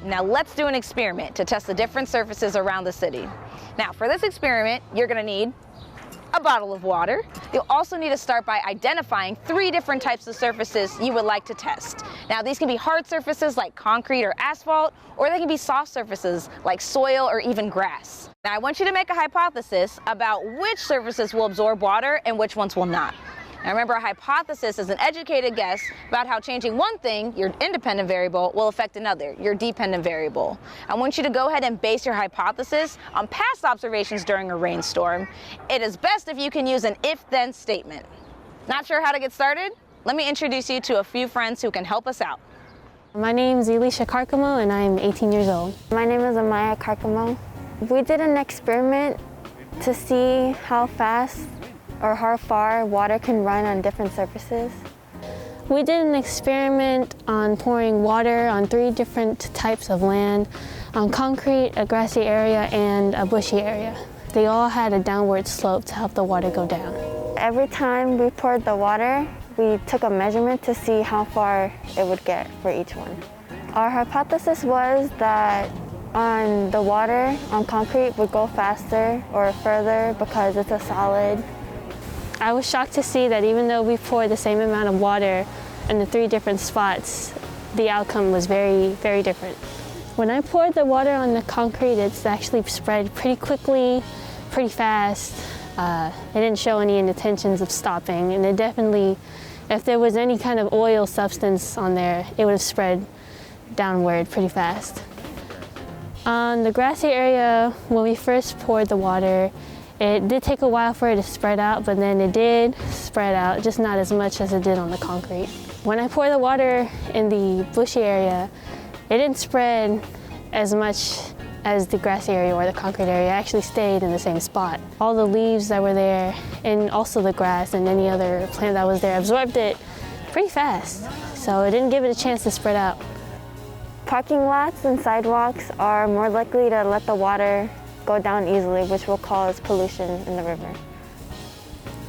Now let's do an experiment to test the different surfaces around the city. Now for this experiment, you're gonna need a bottle of water. You'll also need to start by identifying 3 different types of surfaces you would like to test. Now these can be hard surfaces like concrete or asphalt, or they can be soft surfaces like soil or even grass. Now I want you to make a hypothesis about which surfaces will absorb water and which ones will not. Now remember, a hypothesis is an educated guess about how changing one thing, your independent variable, will affect another, your dependent variable. I want you to go ahead and base your hypothesis on past observations during a rainstorm. It is best if you can use an if-then statement. Not sure how to get started? Let me introduce you to a few friends who can help us out. My name is Elisha Carcamo and I'm 18 years old. My name is Amaya Carcamo. We did an experiment to see how fast or how far water can run on different surfaces. We did an experiment on pouring water on 3 different types of land, on concrete, a grassy area, and a bushy area. They all had a downward slope to help the water go down. Every time we poured the water, we took a measurement to see how far it would get for each one. Our hypothesis was that on the water, on concrete, would go faster or further because it's a solid. I was shocked to see that even though we poured the same amount of water in the 3 different spots, the outcome was very, very different. When I poured the water on the concrete, it's actually spread pretty quickly, pretty fast. It didn't show any intentions of stopping, and it definitely, if there was any kind of oil substance on there, it would have spread downward pretty fast. On the grassy area, when we first poured the water, it did take a while for it to spread out, but then it did spread out, just not as much as it did on the concrete. When I poured the water in the bushy area, it didn't spread as much as the grassy area or the concrete area. It actually stayed in the same spot. All the leaves that were there, and also the grass and any other plant that was there, absorbed it pretty fast, so it didn't give it a chance to spread out. Parking lots and sidewalks are more likely to let the water go down easily, which will cause pollution in the river.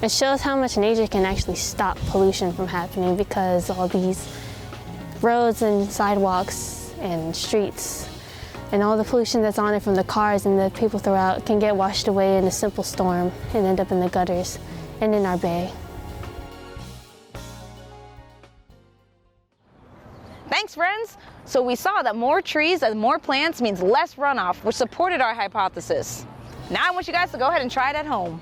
It shows how much nature can actually stop pollution from happening, because all these roads and sidewalks and streets and all the pollution that's on it from the cars and the people throughout can get washed away in a simple storm and end up in the gutters and in our bay. Thanks, friends! So we saw that more trees and more plants means less runoff, which supported our hypothesis. Now I want you guys to go ahead and try it at home.